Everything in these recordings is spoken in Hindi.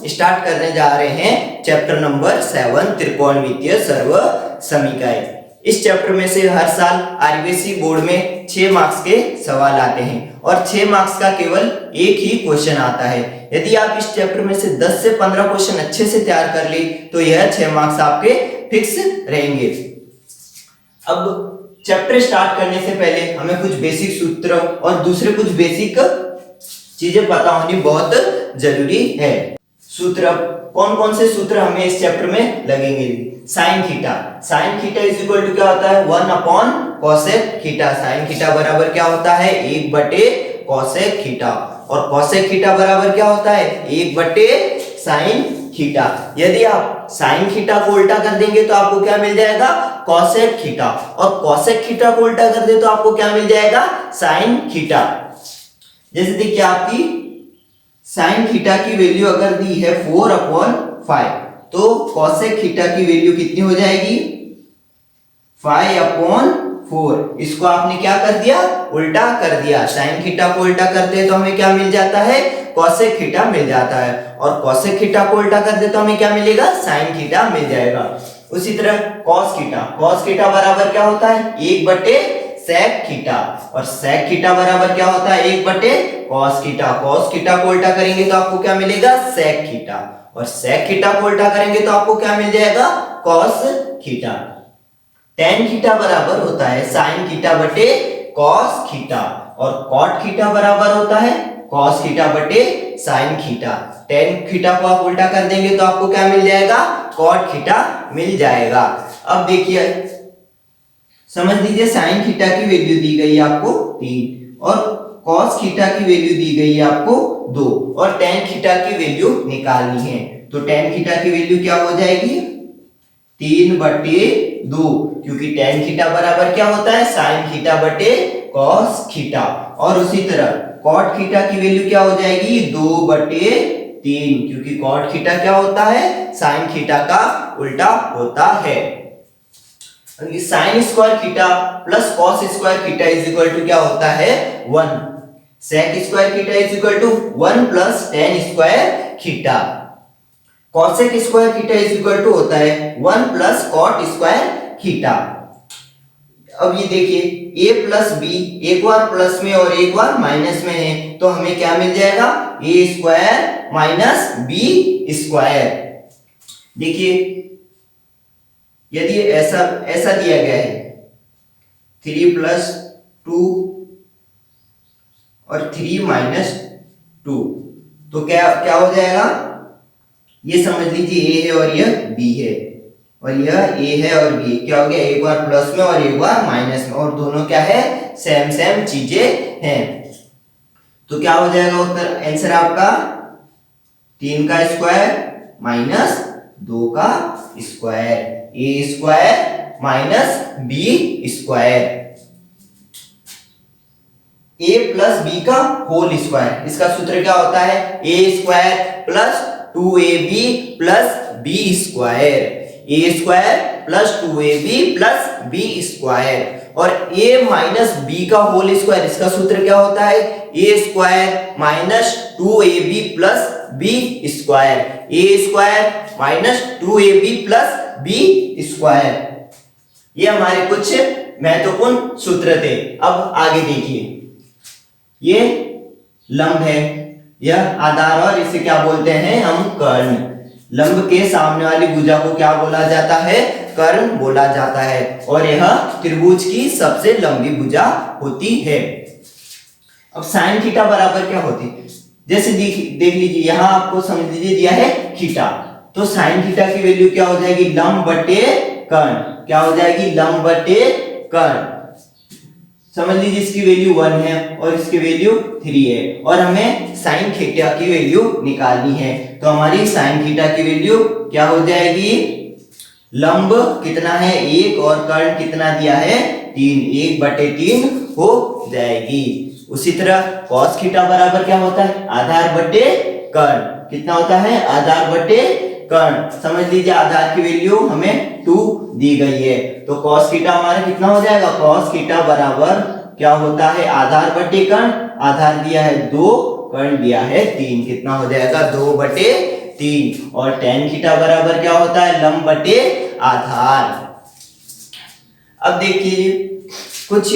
स्टार्ट करने जा रहे हैं चैप्टर नंबर 7 त्रिकोणमितीय सर्व समीकरण। इस चैप्टर में से हर साल आरबीएसई बोर्ड में 6 मार्क्स के सवाल आते हैं और 6 मार्क्स का केवल एक ही क्वेश्चन आता है। यदि आप इस चैप्टर में से 10 से 15 क्वेश्चन अच्छे से तैयार कर ले तो यह 6 मार्क्स आपके फिक्स रहेंगे। अब चैप्टर स्टार्ट करने से पहले हमें कुछ बेसिक सूत्र और दूसरे कुछ बेसिक चीजें पता होनी बहुत जरूरी है। सूत्र, कौन कौन से सूत्र हमें इस चैप्टर में लगेंगे? Sine theta is equal to क्या होता है? 1 upon cosec theta. Sine theta बराबर क्या होता है? 1 बटे कोसेक थीटा। और कोसेक थीटा बराबर क्या होता है? 1 बटे साइन थीटा। यदि आप साइन थीटा को उल्टा कर देंगे तो आपको क्या मिल जाएगा? Cosec theta. और कोसेक थीटा को उल्टा कर दे तो आपको क्या मिल जाएगा? Sine theta. जैसे देखिए आपकी साइन थीटा की वैल्यू अगर दी है 4 अपॉन 5 तो कोसेक थीटा की वैल्यू कितनी हो जाएगी? 5 अपॉन 4। इसको आपने क्या कर दिया? उल्टा कर दिया। साइन थीटा को उल्टा करते हैं तो हमें क्या मिल जाता है? कोसेक थीटा मिल जाता है। और कोसेक थीटा को उल्टा कर दे तो हमें क्या मिलेगा? साइन थीटा मिल जाएगा। उसी तरह कॉस थीटा बराबर क्या होता है? 1 बटे सेक थीटा। और सेक थीटा बराबर क्या होता है? 1 बटे कॉस थीटा। कॉस थीटा को उल्टा करेंगे तो आपको क्या मिलेगा? Sec theta. और सेक थीटा को उल्टा करेंगे तो आपको क्या मिल जाएगा? Cos theta. टेन थीटा बराबर होता है साइन थीटा बटे कॉस थीटा। और कॉट थीटा बराबर होता है कॉस थीटा बटे साइन थीटा। टेन थीटा को आप उल्टा कर देंगे तो आपको क्या मिल जाएगा? कॉट थीटा मिल जाएगा। अब देखिए समझ लीजिए साइन थीटा की वैल्यू दी गई है आपको 3 और कॉस थीटा की वैल्यू दी गई है आपको 2 और टेन थीटा की वैल्यू निकालनी है। तो टेन थीटा की वैल्यू क्या हो जाएगी? 3 बटे 2, क्योंकि टेन थीटा बराबर क्या होता है? साइन थीटा बटे कॉस थीटा। और उसी तरह कॉट थीटा की वैल्यू क्या हो जाएगी? 2 बटे 3, क्योंकि कॉट थीटा क्या होता है? साइन थीटा का उल्टा होता है। Sine square theta plus cos square theta is equal to क्या होता है? 1। Sec square theta is equal to 1 plus tan square theta. Cosec square theta is equal to होता है 1 प्लस कॉट स्क्वायर थीटा। अब ये देखिए a प्लस बी एक बार प्लस में और एक बार माइनस में है तो हमें क्या मिल जाएगा? a square minus B square. देखिए यदि ऐसा दिया गया है 3 प्लस 2 और 3 माइनस 2 तो क्या हो जाएगा? ये समझ लीजिए a है और यह b है और यह a है और b। क्या हो गया? एक बार प्लस में और एक बार माइनस में और दोनों क्या है? सेम चीजें हैं। तो क्या हो जाएगा उत्तर? आंसर आपका 3 का स्क्वायर माइनस 2 का square. a square minus b square. a plus b का होल स्क्वायर, इसका सूत्र क्या होता है? a square plus 2ab plus b square. a square plus 2ab plus b square. और a माइनस b का होल स्क्वायर, इसका सूत्र क्या होता है? a square minus 2ab plus b square. a square minus 2ab plus b square. ये हमारे कुछ महत्वपूर्ण सूत्र थे। अब आगे देखिए, ये लंब है, यह आधार और इसे क्या बोलते हैं हम? कर्ण। लंब के सामने वाली भुजा को क्या बोला जाता है? कर्ण बोला जाता है। और यह त्रिभुज की सबसे लंबी भुजा होती है। अब साइन थीटा बराबर क्या होती है? जैसे देख लीजिए यहां आपको समझ लीजिए दिया है थीटा, तो साइन थीटा की वैल्यू क्या हो जाएगी? लंब बटे कर्ण। क्या हो जाएगी? लंब बटे कर्ण। समझ लीजिए इसकी वैल्यू 1 है और इसकी वैल्यू 3 है और हमें साइन थीटा की वैल्यू निकालनी है। तो हमारी साइन थीटा की वैल्यू क्या हो जाएगी? लंब कितना है? 1 और कर्ण कितना दिया है? 3। 1 बटे 3 हो जाएगी। उसी तरह कॉस थीटा बराबर क्या होता है? आधार बटे कर्ण। कितना होता है? आधार बटे कर्ण। समझ लीजिए आधार की वैल्यू हमें 2 दी गई है तो cos थीटा हमारा कितना हो जाएगा? cos थीटा बराबर क्या होता है? आधार बटे कर्ण। आधार दिया है 2, कर्ण दिया है 3। कितना हो जाएगा? 2 बटे 3 और tan थीटा बराबर क्या होता है, लंब बटे आधार। अब देखिए कुछ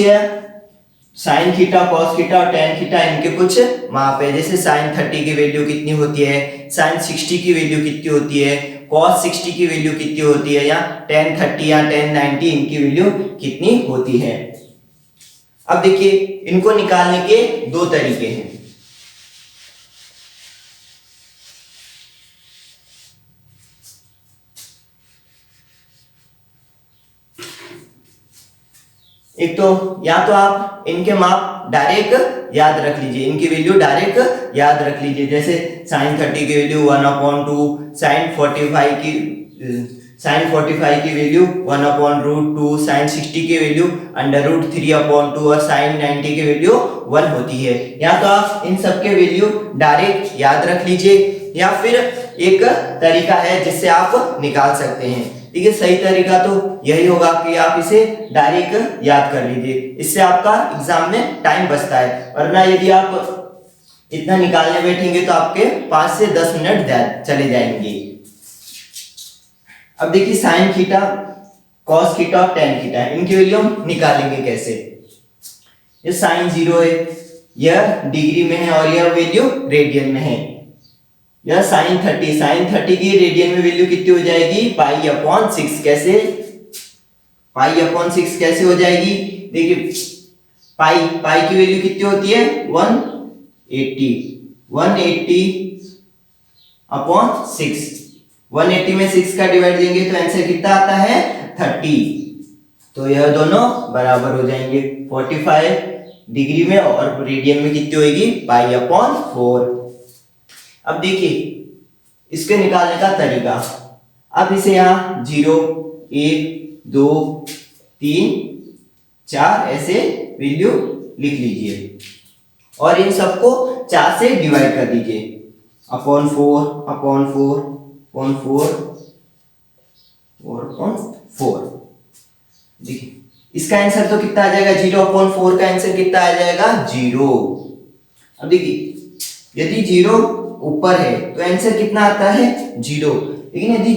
साइन थीटा, कॉस थीटा और tan थीटा इनके कुछ माप है। जैसे साइन 30 की वैल्यू कितनी होती है, साइन 60 की वैल्यू कितनी होती है, cos 60 की वैल्यू कितनी होती है, या tan 30 या tan 90 इनकी वैल्यू कितनी होती है। अब देखिए इनको निकालने के दो तरीके हैं। एक तो या तो आप इनके माप डायरेक्ट याद रख लीजिए, इनकी वैल्यू डायरेक्ट याद रख लीजिए। जैसे साइन 30 की वैल्यू 1/2, साइन 45 की वैल्यू 1/√2, साइन 60 की वैल्यू √3/2 और साइन 90 की वैल्यू 1 होती है। या तो आप इन सब के वैल्यू डायरेक्ट याद रख लीजिए, या फिर एक तरीका है जिससे आप निकाल सकते हैं। देखिए सही तरीका तो यही होगा कि आप इसे डायरेक्ट याद कर लीजिए, इससे आपका एग्जाम में टाइम बचता है। वरना यदि आप इतना निकालने बैठेंगे तो आपके 5 से 10 मिनट चले जाएंगे। अब देखिए साइन थीटा, कॉस थीटा और tan थीटा इनकी वैल्यू हम निकालेंगे कैसे। ये साइन 0 है, यह डिग्री में है और यह वैल्यू रेडियन में है। यह साइन 30 की रेडियन में वैल्यू कितनी हो जाएगी, पाई/6। कैसे पाई/6 कैसे हो जाएगी, देखिए पाई की वैल्यू कितनी होती है, 180 180/6। 180 में 6 का डिवाइड देंगे तो आंसर कितना आता है, 30। तो यह दोनों बराबर हो जाएंगे, 45 डिग्री में और रेडियन में कितनी होगी, पाई/4। अब देखिए इसके निकालने का तरीका। अब इसे यहां 0 1 2 3 4 ऐसे वैल्यू लिख लीजिए और इन सबको 4 से डिवाइड कर दीजिए, अपॉन 4/4 देखिए इसका आंसर तो कितना आ जाएगा, 0/4 का आंसर कितना आ जाएगा, 0। अब देखिए यदि 0 ऊपर है तो आंसर कितना आता है, 0। लेकिन यदि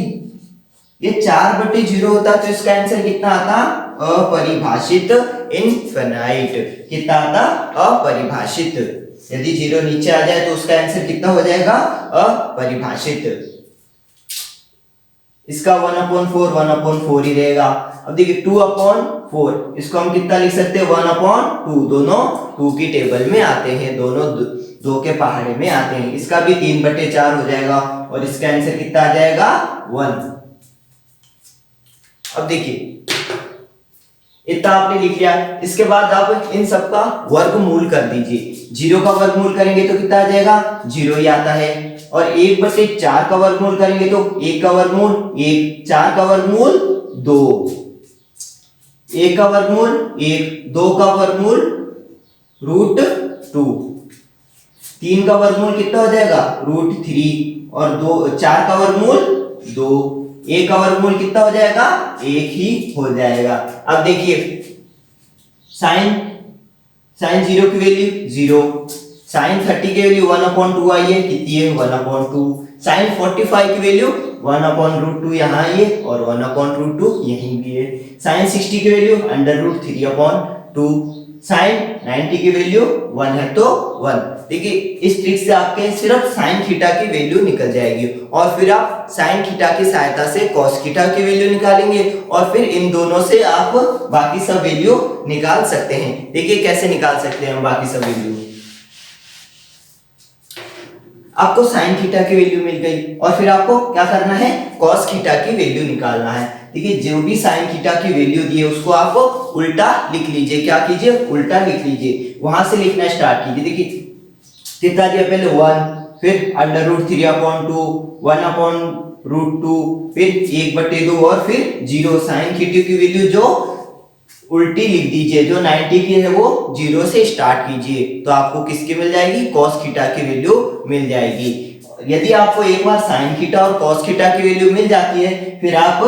ये 4/0 होता तो इसका आंसर कितना आता, अपरिभाषित, इनफिनाइट। कितना आता, अपरिभाषित। यदि 0 नीचे आ जाए तो उसका आंसर कितना हो जाएगा, अपरिभाषित। इसका 1/4 ही रहेगा। अब देखिए 2/4 इसको हम कितना लिख सकते हैं, 1/2। दोनों 2 की टेबल में आते हैं, दोनों 2 के पहाड़े में आते हैं। इसका भी 3/4 हो जाएगा और इसका आंसर कितना आ जाएगा, 1। अब देखिए इतना आपने लिख लिया। इसके बाद आप इन सबका वर्गमूल कर दीजिए। 0 का वर्गमूल करेंगे तो कितना आ जाएगा, 0 ही आता है। और 1/4 का वर्गमूल करेंगे तो 1 का वर्गमूल 1, 4 का वर्गमूल 2, 1 का वर्गमूल 1, 2 का वर्गमूल √2, 3 का वर्गमूल कितना हो जाएगा, √3 और 4 का वर्गमूल 2, 1 का वर्गमूल कितना हो जाएगा, 1 ही हो जाएगा। अब देखिए साइन 0 की वैल्यू 0, साइन 30 की वैल्यू 1/2 आई है, कितनी है, 1/2। साइन 45 की वैल्यू 1/√2 यहाँ आई है और 1/√2 यहीं भी है। साइन 60 की वैल्यू √3/2, साइन 90 की वैल्यू 1 है तो 1। देखिए इस ट्रिक से आपके सिर्फ साइन थीटा की वैल्यू निकल जाएगी और फिर आप साइन थीटा की सहायता से कॉस थीटा की वैल्यू निकालेंगे और फिर इन दोनों से आप बाकी सब वैल्यू निकाल सकते हैं। देखिए कैसे निकाल सकते हैं हम बाकी सब वैल्यू। आपको साइन थीटा की वैल्यू मिल गई और फिर आपको क्या करना है, कॉस थीटा की वैल्यू निकालना है। देखिए जो भी साइन थीटा की वैल्यू दी है उसको आप उल्टा लिख लीजिए। क्या कीजिए, उल्टा लिख लीजिए, वहां से लिखना स्टार्ट कीजिए। देखिए कितना दिया, पहले 1, फिर √3/2, 1/√2, फिर 1/2 और फिर 0। साइन थीटा की वैल्यू जो उल्टी लिख दीजिए, जो 90 की है वो 0 से स्टार्ट कीजिए तो आपको किसकी मिल जाएगी, कॉस थीटा की वैल्यू मिल जाएगी। यदि आपको एक बार साइन थीटा और कॉस थीटा की वैल्यू मिल जाती है फिर आप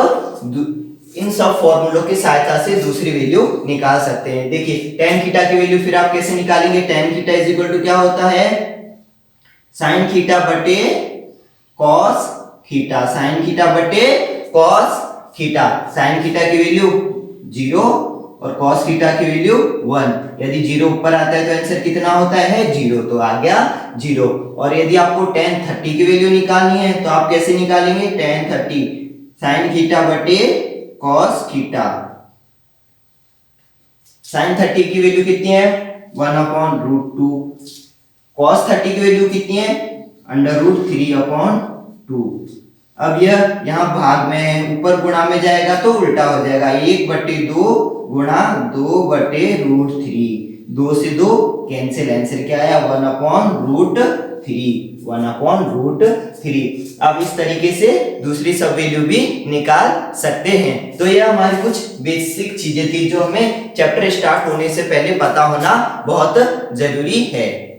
इन सब फॉर्मूलों की सहायता से दूसरी वैल्यू निकाल सकते हैं। देखिए tan थीटा की वैल्यू फिर आप कैसे निकालेंगे, tan theta is equal to क्या होता है, साइन थीटा बटे कॉस थीटा, साइन थीटा बटे कॉस थीटा। साइन थीटा की वैल्यू 0 और कॉस थीटा की वैल्यू 1। यदि 0 ऊपर आता है तो आंसर कितना होता है 0, तो आ गया 0। और यदि आपको tan 30 की वैल्यू निकालनी है तो आप कैसे निकालेंगे, tan 30 साइन थीटा बटे कॉस थीटा। साइन 30 की वैल्यू कितनी है 1/√2, कॉस 30 की वैल्यू कितनी है √3/2। अब यह यहाँ भाग में है, ऊपर गुणा में जाएगा तो उल्टा हो जाएगा, 1/2 गुणा 2/√3, 2 से 2 कैंसिल, आंसर क्या आया 1/√3, 1/√3। अब इस तरीके से दूसरी सब वैल्यू भी निकाल सकते हैं। तो यह हमारी कुछ बेसिक चीजें थी जो हमें चैप्टर स्टार्ट होने से पहले पता होना बहुत जरूरी है।